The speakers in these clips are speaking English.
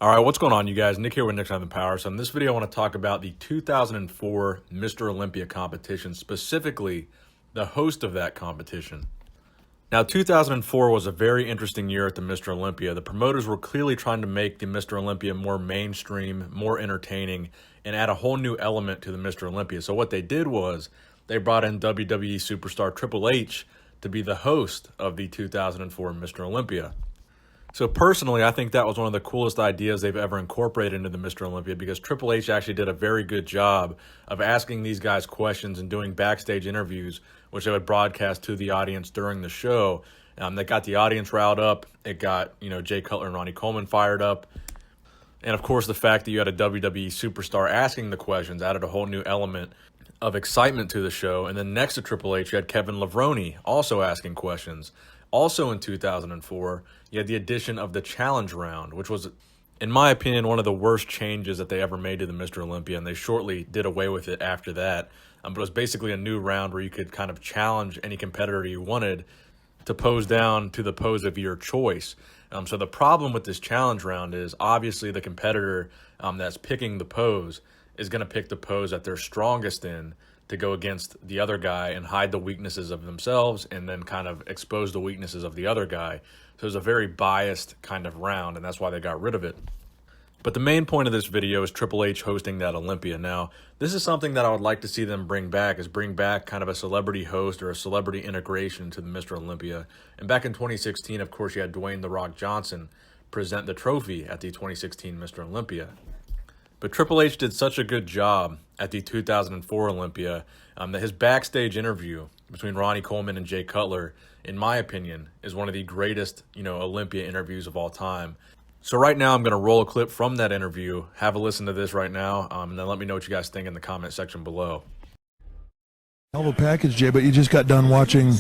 All right, what's going on, you guys? Nick here with Nick's on the Power. So in this video, I want to talk about the 2004 Mr. Olympia competition, specifically the host of that competition. Now, 2004 was a very interesting year at the Mr. Olympia. The promoters were clearly trying to make the Mr. Olympia more mainstream, more entertaining, and add a whole new element to the Mr. Olympia. So what they did was they brought in WWE Superstar Triple H to be the host of the 2004 Mr. Olympia. So personally, I think that was one of the coolest ideas they've ever incorporated into the Mr. Olympia, because Triple H actually did a very good job of asking these guys questions and doing backstage interviews, which they would broadcast to the audience during the show. That got the audience riled up. It got, Jay Cutler and Ronnie Coleman fired up. And of course, the fact that you had a WWE superstar asking the questions added a whole new element of excitement to the show. And then next to Triple H, you had Kevin Ronnie also asking questions. Also in 2004, you had the addition of the challenge round, which was, in my opinion, one of the worst changes that they ever made to the Mr. Olympia, and they shortly did away with it after that. But it was basically a new round where you could kind of challenge any competitor you wanted to pose down to the pose of your choice. So the problem with this challenge round is obviously the competitor that's picking the pose is going to pick the pose that they're strongest in to go against the other guy and hide the weaknesses of themselves and then kind of expose the weaknesses of the other guy. So it was a very biased kind of round, and that's why they got rid of it. But the main point of this video is Triple H hosting that Olympia. Now, this is something that I would like to see them bring back kind of a celebrity host or a celebrity integration to the Mr. Olympia. And back in 2016, of course, you had Dwayne "The Rock" Johnson present the trophy at the 2016 Mr. Olympia. But Triple H did such a good job at the 2004 Olympia that his backstage interview between Ronnie Coleman and Jay Cutler, in my opinion, is one of the greatest, Olympia interviews of all time. So right now, I'm going to roll a clip from that interview. Have a listen to this right now, and then let me know what you guys think in the comment section below. Hell of a package, Jay, but you just got done watching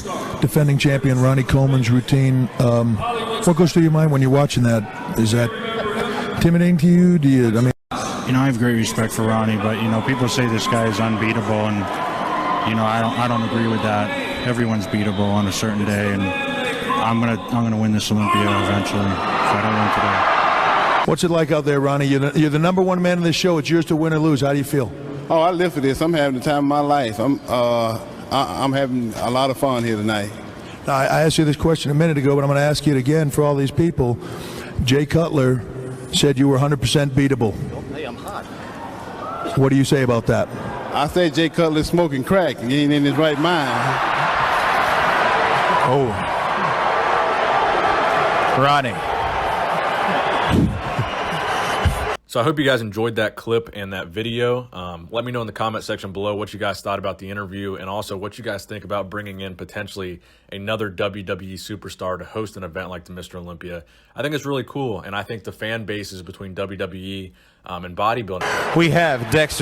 defending champion Ronnie Coleman's routine. What goes through your mind when you're watching that? Is that intimidating to you? I have great respect for Ronnie, but people say this guy is unbeatable, and I don't agree with that. Everyone's beatable on a certain day, and I'm gonna win this Olympia eventually. If I don't win today. What's it like out there, Ronnie? You're the number one man in this show. It's yours to win or lose. How do you feel? Oh, I live for this. I'm having the time of my life. I'm having a lot of fun here tonight. Now, I asked you this question a minute ago, but I'm going to ask you it again for all these people. Jay Cutler said you were 100% beatable. Hey, I'm hot. What do you say about that? I say Jay Cutler's smoking crack. He ain't in his right mind. Oh. Ronnie. So I hope you guys enjoyed that clip and that video. Let me know in the comment section below what you guys thought about the interview, and also what you guys think about bringing in potentially another WWE superstar to host an event like the Mr. Olympia. I think it's really cool, and I think the fan bases between WWE and bodybuilding. We have Dexter.